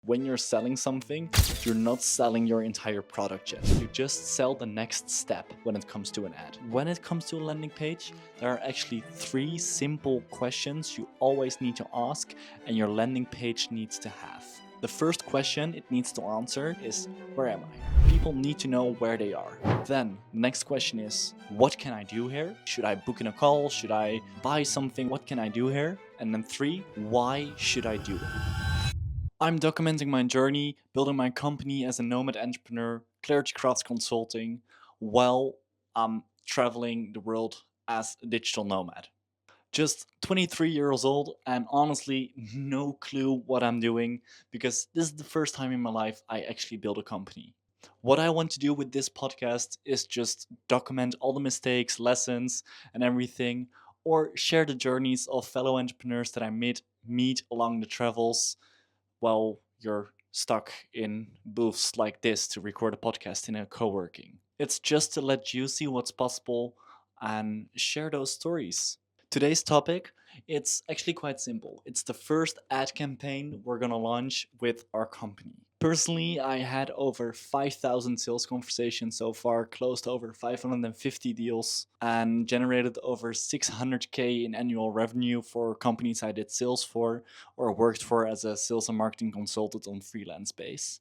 When you're selling something, you're not selling your entire product yet. You just sell the next step when it comes to an ad. When it comes to a landing page, there are actually 3 simple questions you always need to ask and your landing page needs to have. The first question it needs to answer is, where am I? People need to know where they are. Then, the next question is, what can I do here? Should I book in a call? Should I buy something? What can I do here? And then 3, why should I do it? I'm documenting my journey, building my company as a nomad entrepreneur, clarity crafts consulting, while I'm traveling the world as a digital nomad. Just 23 years old and honestly no clue what I'm doing because this is the first time in my life I actually build a company. What I want to do with this podcast is just document all the mistakes, lessons, and everything, or share the journeys of fellow entrepreneurs that I meet along the travels while you're stuck in booths like this to record a podcast in a co-working. It's just to let you see what's possible and share those stories. Today's topic, it's actually quite simple. It's the first ad campaign we're gonna launch with our company. Personally, I had over 5,000 sales conversations so far, closed over 550 deals, and generated over 600K in annual revenue for companies I did sales for or worked for as a sales and marketing consultant on freelance base.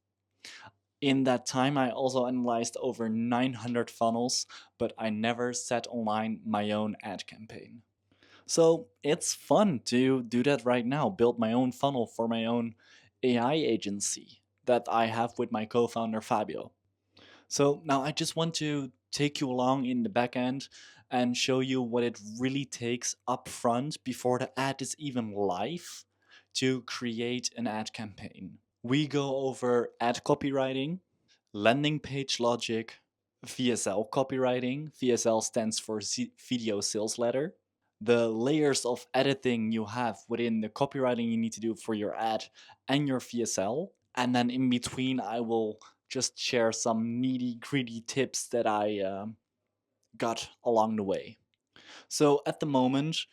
In that time, I also analyzed over 900 funnels, but I never set online my own ad campaign. So it's fun to do that right now, build my own funnel for my own AI agency that I have with my co-founder Fabio. So now I just want to take you along in the back end and show you what it really takes up front before the ad is even live to create an ad campaign. We go over ad copywriting, landing page logic, VSL copywriting. VSL stands for video sales letter. The layers of editing you have within the copywriting you need to do for your ad and your VSL. And then in between, I will just share some nitty-gritty tips that I got along the way. So at the moment,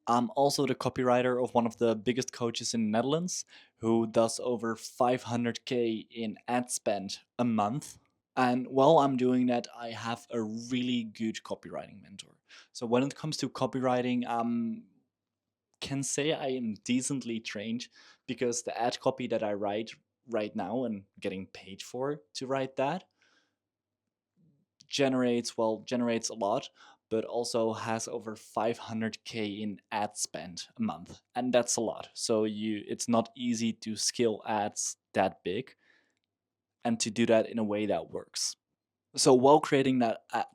I'm also the copywriter of one of the biggest coaches in the Netherlands who does over 500K in ad spend a month. And while I'm doing that, I have a really good copywriting mentor. So when it comes to copywriting, can say I am decently trained because the ad copy that I write right now and getting paid for to write that generates a lot, but also has over 500K in ad spend a month, and that's a lot. So it's not easy to scale ads that big and to do that in a way that works. So while creating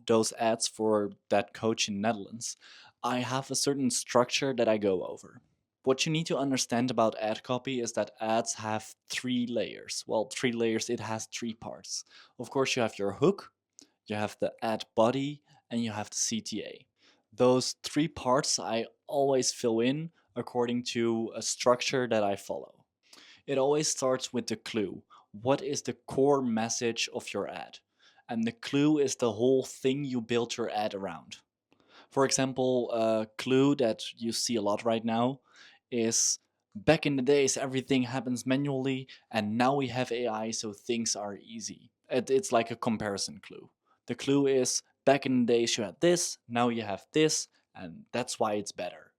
those ads for that coach in Netherlands, I have a certain structure that I go over. What you need to understand about ad copy is that ads have 3 layers. Well, 3 layers, it has 3 parts. Of course, you have your hook, you have the ad body, and you have the CTA. Those 3 parts I always fill in according to a structure that I follow. It always starts with the clue. What is the core message of your ad? And the clue is the whole thing you built your ad around. For example, a clue that you see a lot right now is back in the days everything happens manually and now we have AI so things are easy. It's like a comparison clue. The clue is back in the days you had this, now you have this, and that's why it's better,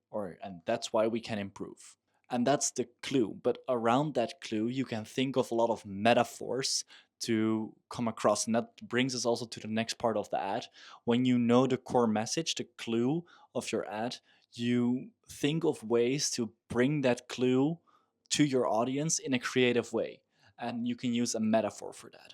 and that's why we can improve. And that's the clue. But around that clue, you can think of a lot of metaphors to come across. And that brings us also to the next part of the ad. When you know the core message, the clue of your ad, you think of ways to bring that clue to your audience in a creative way. And you can use a metaphor for that.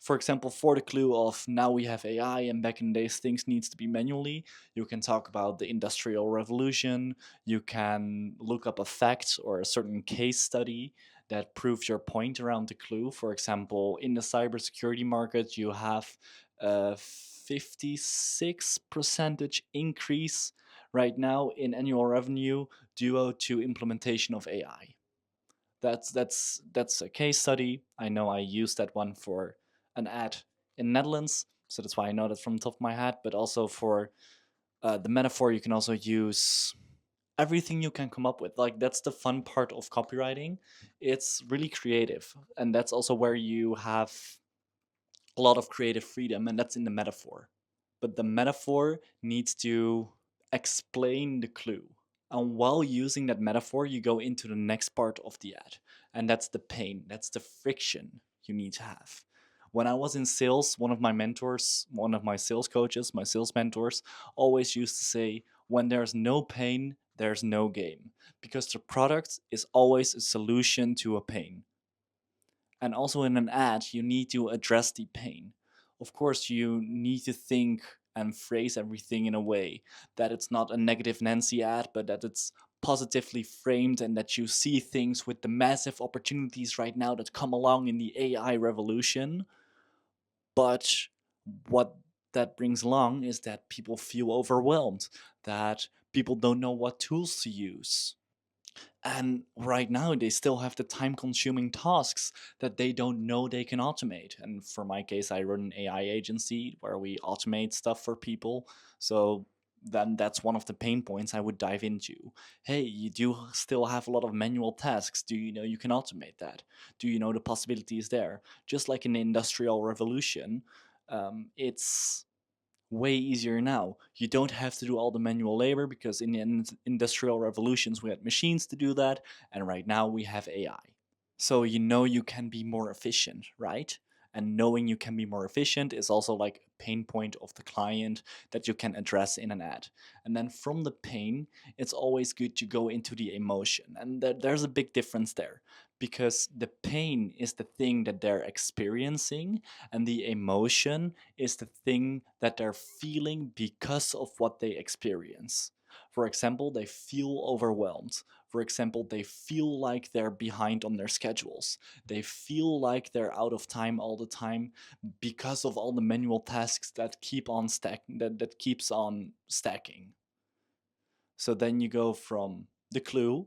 For example, for the clue of now we have AI and back in the days things needs to be manually, you can talk about the Industrial Revolution, you can look up a fact or a certain case study that proves your point around the clue. For example, in the cybersecurity market, you have a 56% increase right now in annual revenue due to implementation of AI. That's a case study. I know I used that one for an ad in Netherlands, so that's why I know that from the top of my head. But also for the metaphor, you can also use everything you can come up with. Like, that's the fun part of copywriting. It's really creative, and that's also where you have a lot of creative freedom, and that's in the metaphor. But the metaphor needs to explain the clue. And while using that metaphor, you go into the next part of the ad. And that's the pain, that's the friction you need to have. When I was in sales, one of my mentors, one of my sales coaches, my sales mentors, always used to say, when there's no pain, there's no game. Because the product is always a solution to a pain. And also in an ad, you need to address the pain. Of course, you need to think and phrase everything in a way that it's not a negative Nancy ad, but that it's positively framed and that you see things with the massive opportunities right now that come along in the AI revolution. But what that brings along is that people feel overwhelmed, that people don't know what tools to use, and right now, they still have the time consuming tasks that they don't know they can automate. And for my case, I run an AI agency where we automate stuff for people. So then that's one of the pain points I would dive into. Hey, you do still have a lot of manual tasks. Do you know you can automate that? Do you know the possibilities there? Just like in the Industrial Revolution, it's way easier now. You don't have to do all the manual labor because in the industrial revolutions we had machines to do that, and right now we have AI. So you know you can be more efficient, right? And knowing you can be more efficient is also like a pain point of the client that you can address in an ad. And then from the pain, it's always good to go into the emotion. And there's a big difference there because the pain is the thing that they're experiencing, and the emotion is the thing that they're feeling because of what they experience. For example, they feel overwhelmed. For example, they feel like they're behind on their schedules. They feel like they're out of time all the time because of all the manual tasks that keep on that keeps on stacking. So then you go from the clue,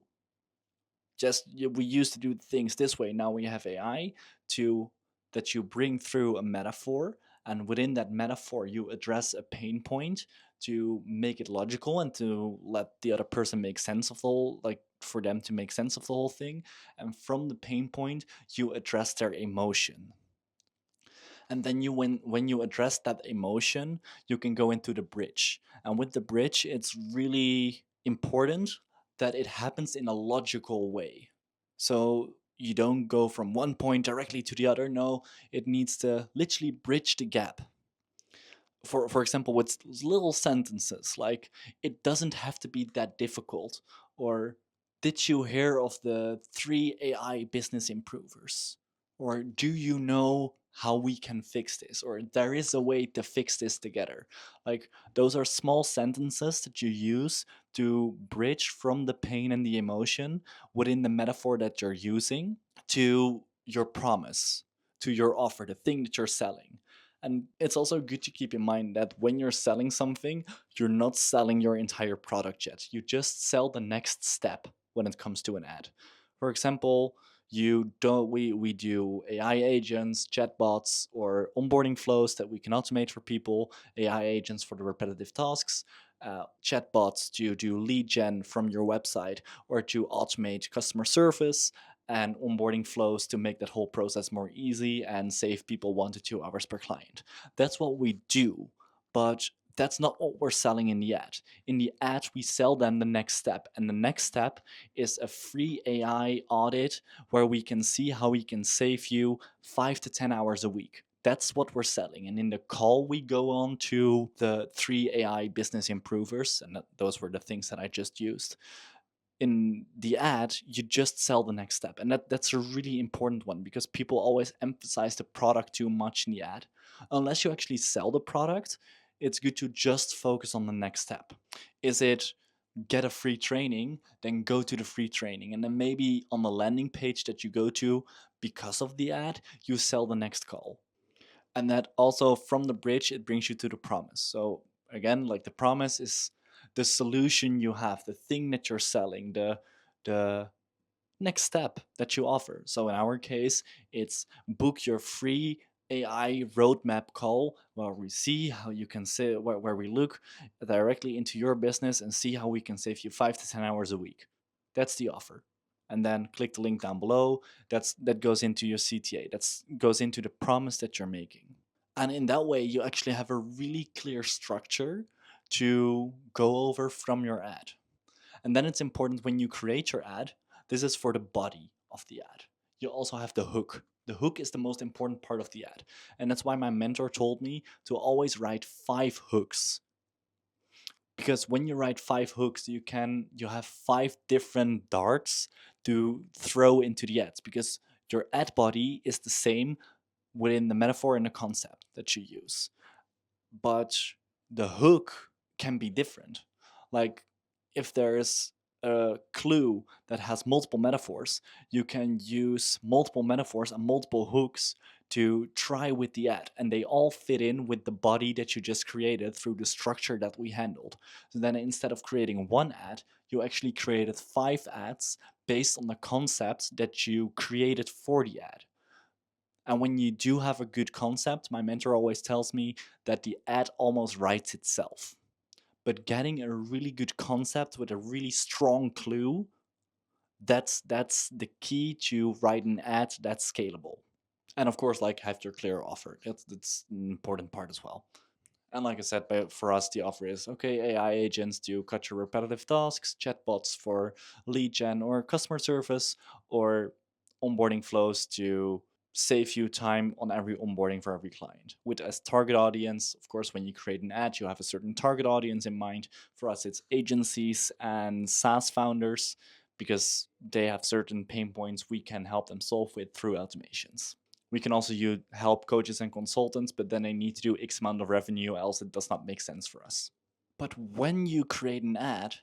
just we used to do things this way, now we have AI, to that you bring through a metaphor, and within that metaphor you address a pain point to make it logical and to let the other person make sense of the whole, like for them to make sense of the whole thing. And from the pain point you address their emotion, and then you when you address that emotion you can go into the bridge. And with the bridge it's really important that it happens in a logical way. So you don't go from one point directly to the other. No, it needs to literally bridge the gap. For example, with little sentences like, it doesn't have to be that difficult, or did you hear of the 3 AI business improvers, or do you know how we can fix this, or there is a way to fix this together. Like, those are small sentences that you use to bridge from the pain and the emotion within the metaphor that you're using to your promise, to your offer, the thing that you're selling. And it's also good to keep in mind that when you're selling something, you're not selling your entire product yet. You just sell the next step when it comes to an ad. For example, you don't we do AI agents, chatbots, or onboarding flows that we can automate for people, AI agents for the repetitive tasks, chatbots to do lead gen from your website or to automate customer service, and onboarding flows to make that whole process more easy and save people 1 to 2 hours per client. That's what we do, but that's not what we're selling in the ad. In the ad, we sell them the next step, and the next step is a free AI audit where we can see how we can save you 5 to 10 hours a week. That's what we're selling. And in the call, we go on to the 3 AI business improvers, and those were the things that I just used. In the ad, you just sell the next step. And that's a really important one because people always emphasize the product too much in the ad. Unless you actually sell the product, it's good to just focus on the next step. Is it get a free training? Then go to the free training. And then maybe on the landing page that you go to because of the ad, you sell the next call. And that also from the bridge, it brings you to the promise. So again, like, the promise is the solution you have, the thing that you're selling, the next step that you offer. So in our case, it's book your free AI roadmap call where we see how you can say where we look directly into your business and see how we can save you 5 to 10 hours a week. That's the offer. And then click the link down below. That goes into your CTA. That goes into the promise that you're making. And in that way, you actually have a really clear structure to go over from your ad. And then it's important when you create your ad, this is for the body of the ad. You also have the hook. The hook is the most important part of the ad. And that's why my mentor told me to always write 5 hooks. Because when you write 5 hooks, you have 5 different darts to throw into the ads, because your ad body is the same within the metaphor and the concept that you use. But the hook can be different. Like if there's a clue that has multiple metaphors, you can use multiple metaphors and multiple hooks to try with the ad, and they all fit in with the body that you just created through the structure that we handled. So then instead of creating one ad, you actually created 5 ads based on the concepts that you created for the ad. And when you do have a good concept, my mentor always tells me that the ad almost writes itself. But getting a really good concept with a really strong clue, that's the key to write an ad that's scalable. And of course, like, have your clear offer. That's an important part as well. And like I said, for us, the offer is okay, AI agents to cut your repetitive tasks, chatbots for lead gen or customer service, or onboarding flows to save you time on every onboarding for every client. With as target audience, of course, when you create an ad, you have a certain target audience in mind. For us, it's agencies and SaaS founders, because they have certain pain points we can help them solve with through automations. We can also help coaches and consultants, but then they need to do X amount of revenue, else it does not make sense for us. But when you create an ad,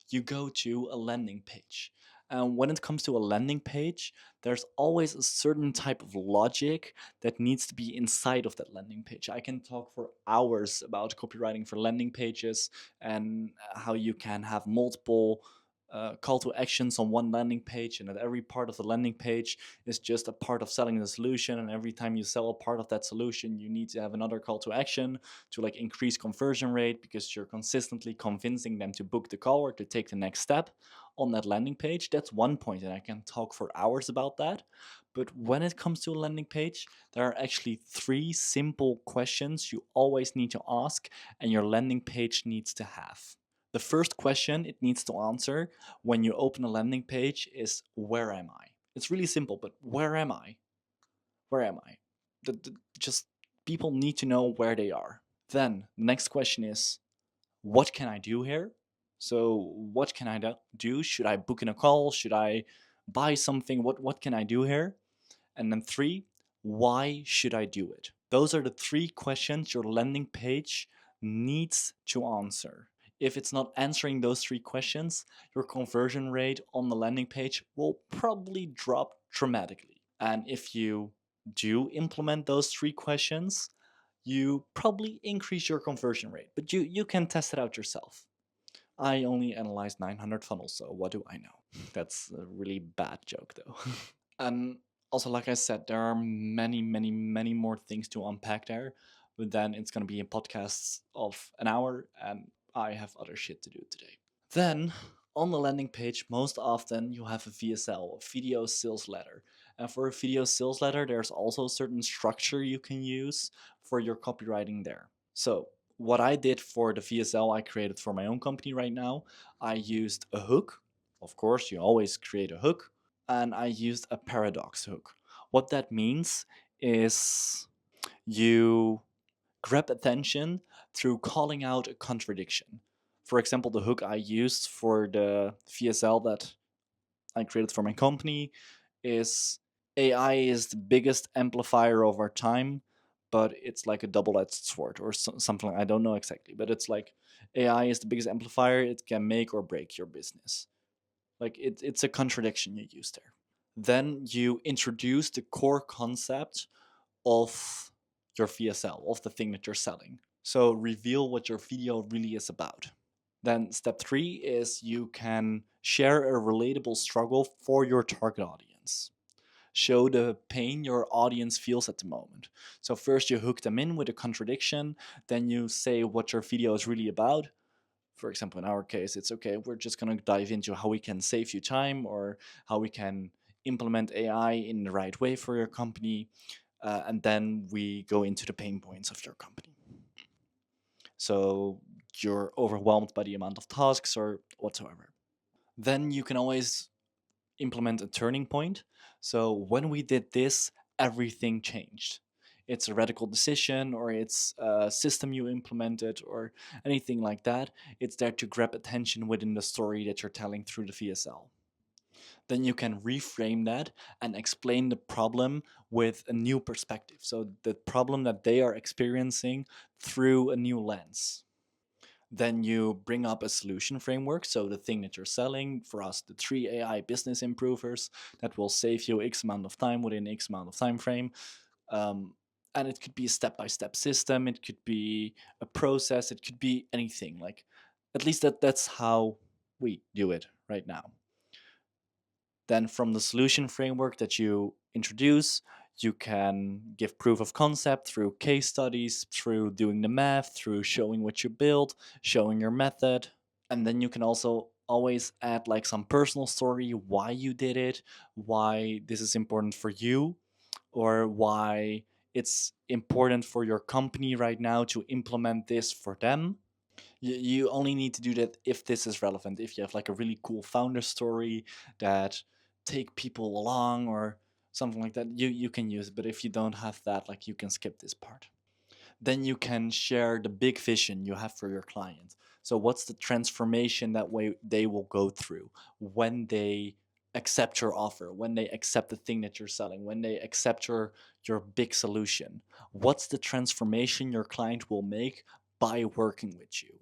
you go to a landing page. And when it comes to a landing page, there's always a certain type of logic that needs to be inside of that landing page. I can talk for hours about copywriting for landing pages and how you can have multiple call to actions on one landing page, and that every part of the landing page is just a part of selling the solution, and every time you sell a part of that solution, you need to have another call to action to like increase conversion rate, because you're consistently convincing them to book the call or to take the next step on that landing page. That's one point, and I can talk for hours about that. But when it comes to a landing page, there are actually 3 simple questions you always need to ask and your landing page needs to have. The first question it needs to answer when you open a landing page is, where am I? It's really simple, but where am I? Where am I? Just people need to know where they are. Then the next question is, what can I do here? So what can I do? Should I book in a call? Should I buy something? What can I do here? And then 3, why should I do it? Those are the 3 questions your landing page needs to answer. If it's not answering those 3 questions, your conversion rate on the landing page will probably drop dramatically. And if you do implement those 3 questions, you probably increase your conversion rate. But you can test it out yourself. I only analyzed 900 funnels, so what do I know? That's a really bad joke, though. And also, like I said, there are many, many, many more things to unpack there. But then it's going to be in podcasts of an hour, and I have other shit to do today. Then, on the landing page, most often you have a VSL, a video sales letter. And for a video sales letter, there's also a certain structure you can use for your copywriting there. So, what I did for the VSL I created for my own company right now, I used a hook. Of course, you always create a hook. And I used a paradox hook. What that means is you grab attention through calling out a contradiction. For example, the hook I used for the VSL that I created for my company is, AI is the biggest amplifier of our time, but it's like a double-edged sword or something. I don't know exactly, but it's like AI is the biggest amplifier. It can make or break your business. Like it's a contradiction you use there. Then you introduce the core concept of your VSL, of the thing that you're selling. So reveal what your video really is about. Then step 3 is you can share a relatable struggle for your target audience. Show the pain your audience feels at the moment. So first you hook them in with a contradiction, then you say what your video is really about. For example, in our case, it's okay, we're just going to dive into how we can save you time, or how we can implement AI in the right way for your company. And then we go into the pain points of your company. So you're overwhelmed by the amount of tasks or whatsoever. Then you can always implement a turning point. So when we did this, everything changed. It's a radical decision, or it's a system you implemented, or anything like that. It's there to grab attention within the story that you're telling through the VSL. Then you can reframe that and explain the problem with a new perspective. So the problem that they are experiencing through a new lens. Then you bring up a solution framework. So the thing that you're selling, for us, the 3 AI business improvers that will save you X amount of time within X amount of time frame. And it could be a step-by-step system. It could be a process. It could be anything. Like, at least that's how we do it right now. Then from the solution framework that you introduce, you can give proof of concept through case studies, through doing the math, through showing what you built, showing your method. And then you can also always add like some personal story, why you did it, why this is important for you, or why it's important for your company right now to implement this for them. You only need to do that if this is relevant. If you have like a really cool founder story that take people along or something like that, you can use it. But if you don't have that, like, you can skip this part. Then you can share the big vision you have for your client. So what's the transformation that way they will go through when they accept your offer, when they accept the thing that you're selling, when they accept your big solution? What's the transformation your client will make by working with you?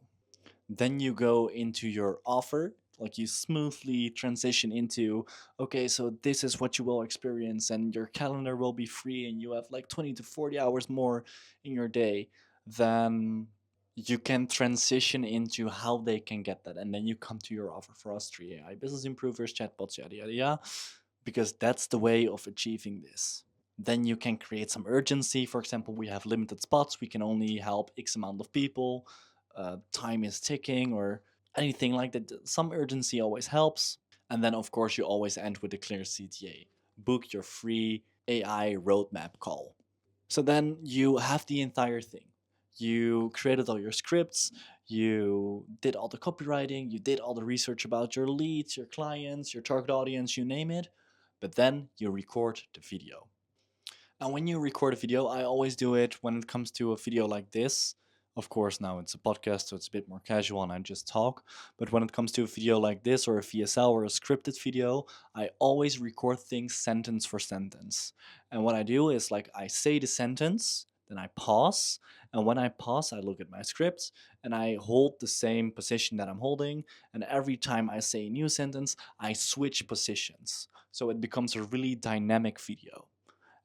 Then you go into your offer, like, you smoothly transition into, okay, so this is what you will experience, and your calendar will be free, and you have like 20 to 40 hours more in your day. Then you can transition into how they can get that, and then you come to your offer for us, 3 AI business improvers, chatbots, yada yada yada, because that's the way of achieving this. Then you can create some urgency. For example, we have limited spots, we can only help X amount of people, time is ticking, or anything like that. Some urgency always helps. And then, of course, you always end with a clear CTA. Book your free AI roadmap call. So then you have the entire thing. You created all your scripts, you did all the copywriting, you did all the research about your leads, your clients, your target audience, you name it. But then you record the video. And when you record a video, I always do it when it comes to a video like this. Of course, now it's a podcast, so it's a bit more casual and I just talk. But when it comes to a video like this, or a VSL, or a scripted video, I always record things sentence for sentence. And what I do is, like, I say the sentence, then I pause. And when I pause, I look at my script and I hold the same position that I'm holding. And every time I say a new sentence, I switch positions. So it becomes a really dynamic video.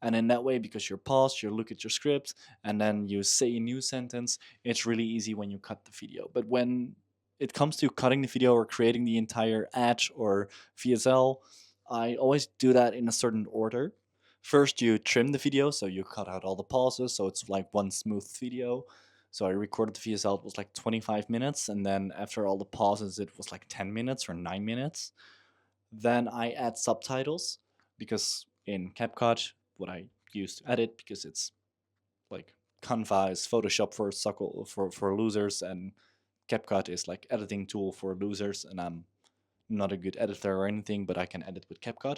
And in that way, because you're paused, you look at your script, and then you say a new sentence, it's really easy when you cut the video. But when it comes to cutting the video or creating the entire ad or VSL, I always do that in a certain order. First, you trim the video, so you cut out all the pauses, so it's like one smooth video. So I recorded the VSL, it was like 25 minutes, and then after all the pauses, it was like 10 minutes or 9 minutes. Then I add subtitles, because in CapCut, what I use to edit, because it's like Canva is Photoshop for losers, and CapCut is like editing tool for losers, and I'm not a good editor or anything, but I can edit with CapCut.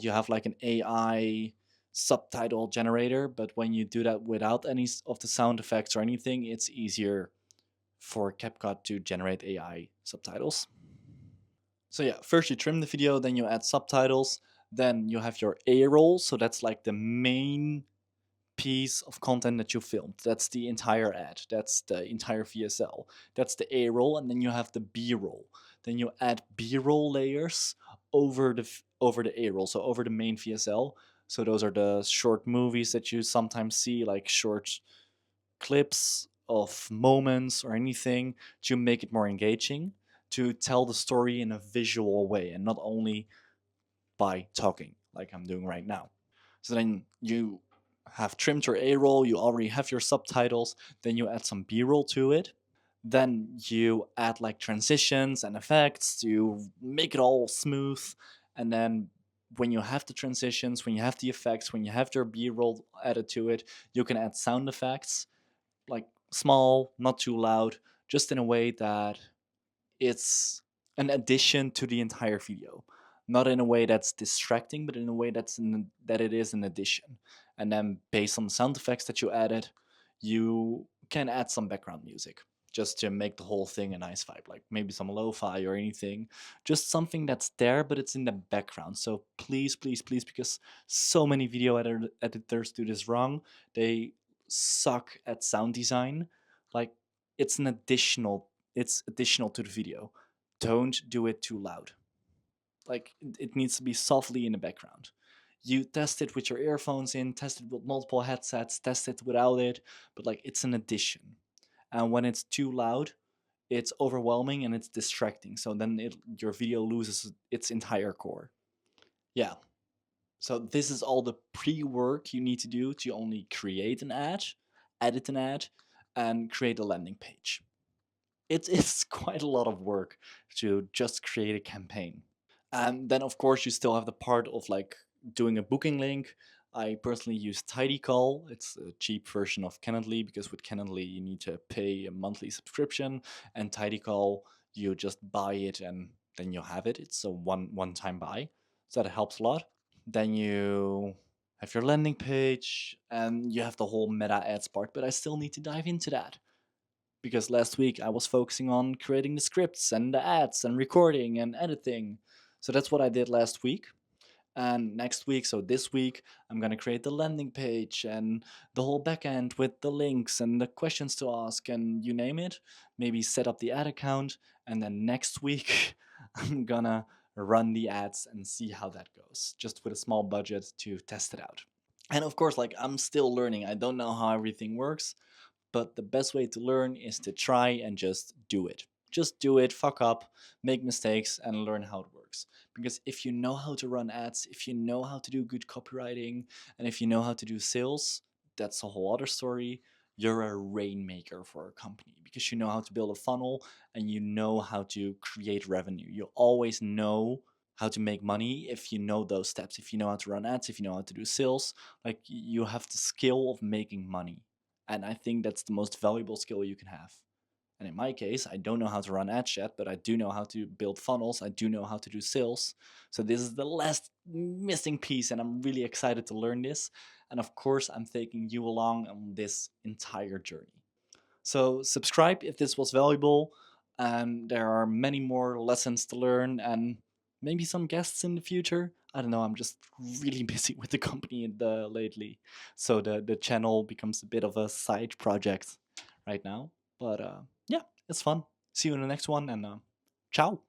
You have like an AI subtitle generator, but when you do that without any of the sound effects or anything, it's easier for CapCut to generate AI subtitles. So yeah, first you trim the video, then you add subtitles, then you have your A-roll. So that's like the main piece of content that you filmed. That's the entire ad. That's the entire VSL. That's the A-roll, and then you have the B-roll. Then you add B-roll layers over the A-roll, so over the main VSL. So those are the short movies that you sometimes see, like short clips of moments or anything, to make it more engaging, to tell the story in a visual way and not only by talking. like I'm doing right now. So then you have trimmed your A roll, you already have your subtitles, then you add some B roll to it. Then you add like transitions and effects to make it all smooth. And then when you have the transitions, when you have the effects, when you have your B roll added to it, you can add sound effects, like small, not too loud, just in a way that it's an addition to the entire video, not in a way that's distracting, but in a way that it is an addition. And then based on the sound effects that you added, you can add some background music just to make the whole thing a nice vibe, like maybe some lo-fi or anything, just something that's there but it's in the background. So please, please, please, because so many video editors do this wrong, they suck at sound design. Like, it's an additional it's additional to the video. Don't do it too loud. Like, it needs to be softly in the background. You test it with your earphones in, test it with multiple headsets, test it without it, but like, it's an addition. And when it's too loud, it's overwhelming and it's distracting. So then your video loses its entire core. Yeah. So this is all the pre-work you need to do to only create an ad, edit an ad, and create a landing page. It's quite a lot of work to just create a campaign. And then of course you still have the part of like doing a booking link. I personally use Tidycall. It's a cheap version of Calendly, because with Calendly you need to pay a monthly subscription, and Tidycall you just buy it and then you have it. It's a one time buy, so that helps a lot. Then you have your landing page and you have the whole meta ads part, but I still need to dive into that, because last week I was focusing on creating the scripts and the ads and recording and editing. So that's what I did last week. And next week, so this week, I'm going to create the landing page and the whole backend with the links and the questions to ask and you name it. Maybe set up the ad account. And then next week, I'm going to run the ads and see how that goes, just with a small budget to test it out. And of course, like, I'm still learning. I don't know how everything works, but the best way to learn is to try and just do it. Just do it, fuck up, make mistakes, and learn how it works. Because if you know how to run ads, if you know how to do good copywriting, and if you know how to do sales, that's a whole other story. You're a rainmaker for a company, because you know how to build a funnel and you know how to create revenue. You always know how to make money if you know those steps. If you know how to run ads, if you know how to do sales, like, you have the skill of making money. And I think that's the most valuable skill you can have. And in my case, I don't know how to run ads yet, but I do know how to build funnels. I do know how to do sales. So this is the last missing piece, and I'm really excited to learn this. And of course, I'm taking you along on this entire journey. So subscribe if this was valuable. There are many more lessons to learn and maybe some guests in the future. I don't know. I'm just really busy with the company lately, so the channel becomes a bit of a side project right now. But yeah, it's fun. See you in the next one, and ciao.